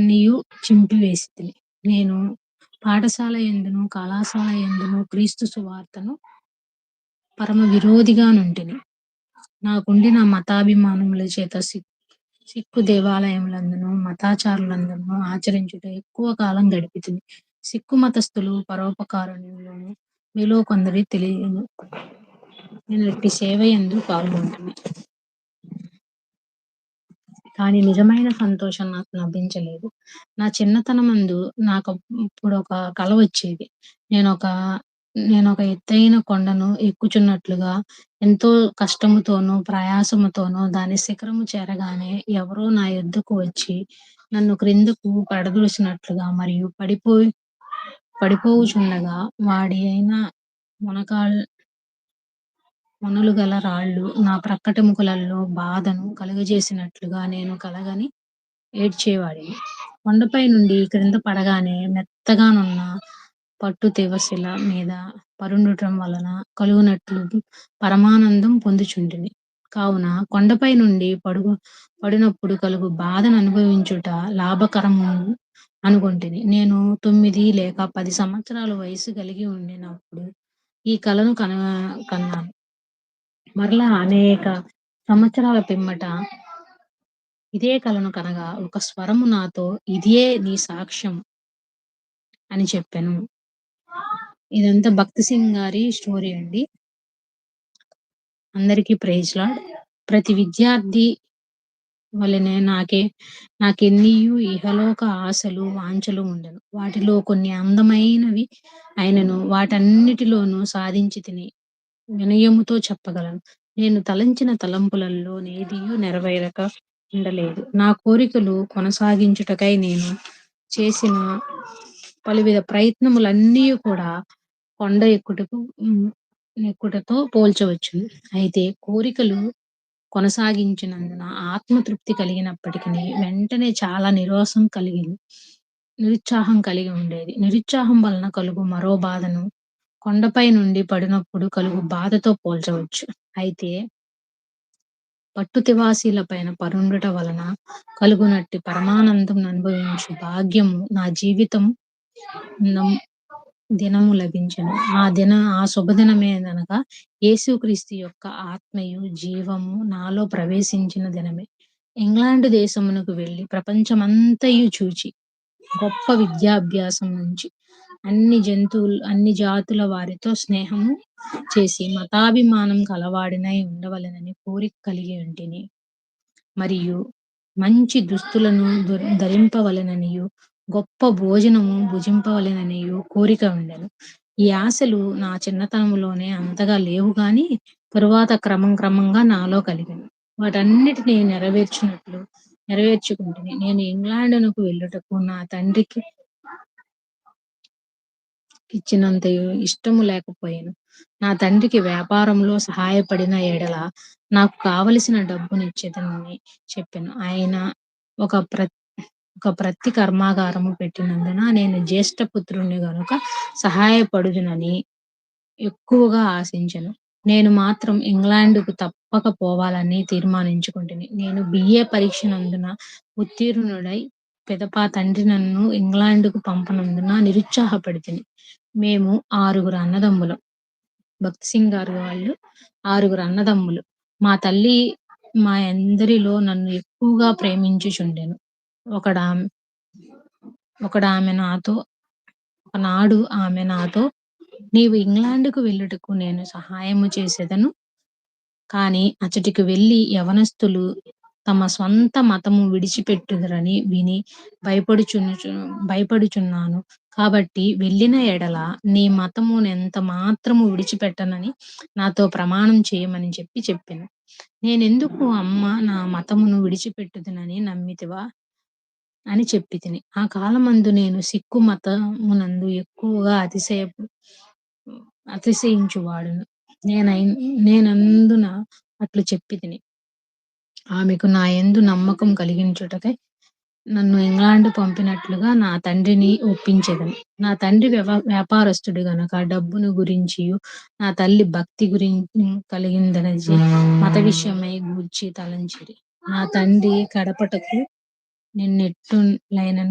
నీయు చింపివేసితివి. నేను పాఠశాల యందును, కళాశాల యందును క్రీస్తు సువార్తను పరమ విరోధిగా నుంటిని. నాకుండిన మతాభిమానముల చేత సిక్కు దేవాలయములందును, మతాచారులందును ఆచరించుట ఎక్కువ కాలం గడిపితిని. సిక్కు మతస్థులు పరోపకారులను మీలో కొందరి తెలియను. నేను ఇట్టి సేవ యందు పాల్గొంటిని. కానీ నిజమైన సంతోషం నాకు లభించలేదు. నా చిన్నతనమందు నాకప్పుడొక కల వచ్చేది. నేనొక నేనొక ఎత్తైన కొండను ఎక్కుచున్నట్లుగా ఎంతో కష్టముతోనూ, ప్రయాసముతోనూ దాని శిఖరము చేరగానే ఎవరో నా యొద్దకు వచ్చి నన్ను క్రిందకు పడద్రోసినట్లుగా మరియు పడిపోవుచుండగా వాడి అయిన మొనలుగల రాళ్ళు నా ప్రక్కటెముకలలో బాధను కలుగజేసినట్లుగా నేను కలగని ఏడ్చేవాడిని. కొండపై నుండి క్రింద పడగానే మెత్తగానున్న పట్టు తెవసిల మీద పరుండుట వలన కలుగునట్లు పరమానందం పొందుచుంటిని. కావున కొండపై నుండి పడినప్పుడు కలుగు బాధననుభవించుట లాభకరము అనుకొంటిని. నేను 9 లేక 10 సంవత్సరాల వయస్సు కలిగి ఉండినప్పుడు ఈ కలను కన్నాను. మరలా అనేక సంవత్సరాల పిమ్మట ఇదే కలను కనగా ఒక స్వరము నాతో ఇదే నీ సాక్ష్యం అని చెప్పెను. ఇదంతా భక్తి సింగ్ గారి స్టోరీ అండి. అందరికీ ప్రైజ్ లార్డ్. ప్రతి విద్యార్థి వలెనే నాకెన్నియు ఇహలోక ఆశలు, వాంఛలు ఉండెను. వాటిలో కొన్ని అందమైనవి అయినను వాటన్నిటిలోనూ సాధించితిని వినయముతో చెప్పగలను. నేను తలంచిన తలంపులలో నేదియూ నెరవేరక ఉండలేదు. నా కోరికలు కొనసాగించుటకై నేను చేసిన పలువిధ ప్రయత్నములన్నీయు కూడా కొండ ఎక్కుటతో పోల్చవచ్చును. అయితే కోరికలు కొనసాగించినందున ఆత్మతృప్తి కలిగినప్పటికిని వెంటనే చాలా నిరుత్సాహం కలిగి ఉండేది. నిరుత్సాహం వలన కలుగు మరో బాధను కొండపై నుండి పడినప్పుడు కలుగు బాధతో పోల్చవచ్చు. అయితే పట్టు తివాసీల పైన పరుండుట వలన కలుగునట్టి పరమానందం అనుభవించు భాగ్యము నా జీవితం దినము లభించెను. ఆ శుభదినమేదనగా యేసుక్రీస్తు యొక్క ఆత్మయు జీవము నాలో ప్రవేశించిన దినమే. ఇంగ్లాండు దేశమునకు వెళ్లి ప్రపంచమంతయు చూచి గొప్ప విద్యాభ్యాసం నుంచి అన్ని జాతుల వారితో స్నేహము చేసి మతాభిమానం కలవాడినై ఉండవలెనని కోరిక కలిగి ఉంటిని. మరియు మంచి దుస్తులను ధరింపవలెననియు గొప్ప భోజనము భుజింపవలెననియు కోరిక ఉండెను. ఈ ఆశలు నా చిన్నతనములోనే అంతగా లేవు గాని తరువాత క్రమంగా నాలో కలిగెను. వాటన్నిటిని నెరవేర్చుకుంటిని. నేను ఇంగ్లాండునకు వెళ్ళుటకు నా తండ్రికి ఇచ్చినంతయు ఇష్టము లేకపోయెను. నా తండ్రికి వ్యాపారములో సహాయపడిన ఎడల నాకు కావలసిన డబ్బునిచ్చేదనని చెప్పెను. ఆయన ఒక ప్రత్తి కర్మాగారము పెట్టినందున నేను జ్యేష్ఠ పుత్రుని గనుక సహాయపడుదునని ఎక్కువగా ఆశించెను. నేను మాత్రం ఇంగ్లాండుకు తప్పక పోవాలని తీర్మానించుకుంటిని. నేను BA పరీక్షనందున ఉత్తీర్ణుడై పిదప తండ్రి నన్ను ఇంగ్లాండుకు పంపనందున నిరుత్సాహపడితిని. మేము 6 అన్నదమ్ములం. భక్తి సింగ్ గారు వాళ్ళు 6 అన్నదమ్ములు. మా తల్లి మా అందరిలో నన్ను ఎక్కువగా ప్రేమించుచుండెను. ఒకనాడు ఆమె నాతో నీవు ఇంగ్లాండుకు వెళ్ళుటకు నేను సహాయము చేసెదను. కాని అచ్చటికి వెళ్లి యవనస్తులు తమ స్వంత మతము విడిచిపెట్టుదురని విని భయపడుచున్నాను. కాబట్టి వెళ్ళిన ఎడల నీ మతము నెంత మాత్రము విడిచిపెట్టనని నాతో ప్రమాణం చేయమని చెప్పెను. నేనెందుకు అమ్మా నా మతమును విడిచిపెట్టుదునని నమ్మితివా అని చెప్పితిని. ఆ కాలమందు నేను సిక్కు మతమునందు ఎక్కువగా అతిశయించువాడును. నేనందున అట్లు చెప్పితిని. ఆమెకు నా యందు నమ్మకం కలిగించుటకై నన్ను ఇంగ్లాండు పంపినట్లుగా నా తండ్రిని ఒప్పించెదను. నా తండ్రి వ్యాపారస్తుడు గనుక డబ్బును గురించియు నా తల్లి భక్తి కలిగిందనచి మత విషయమై గూర్చి తలంచిరి. నా తండ్రి కడపటకు నిన్నెట్టులైనను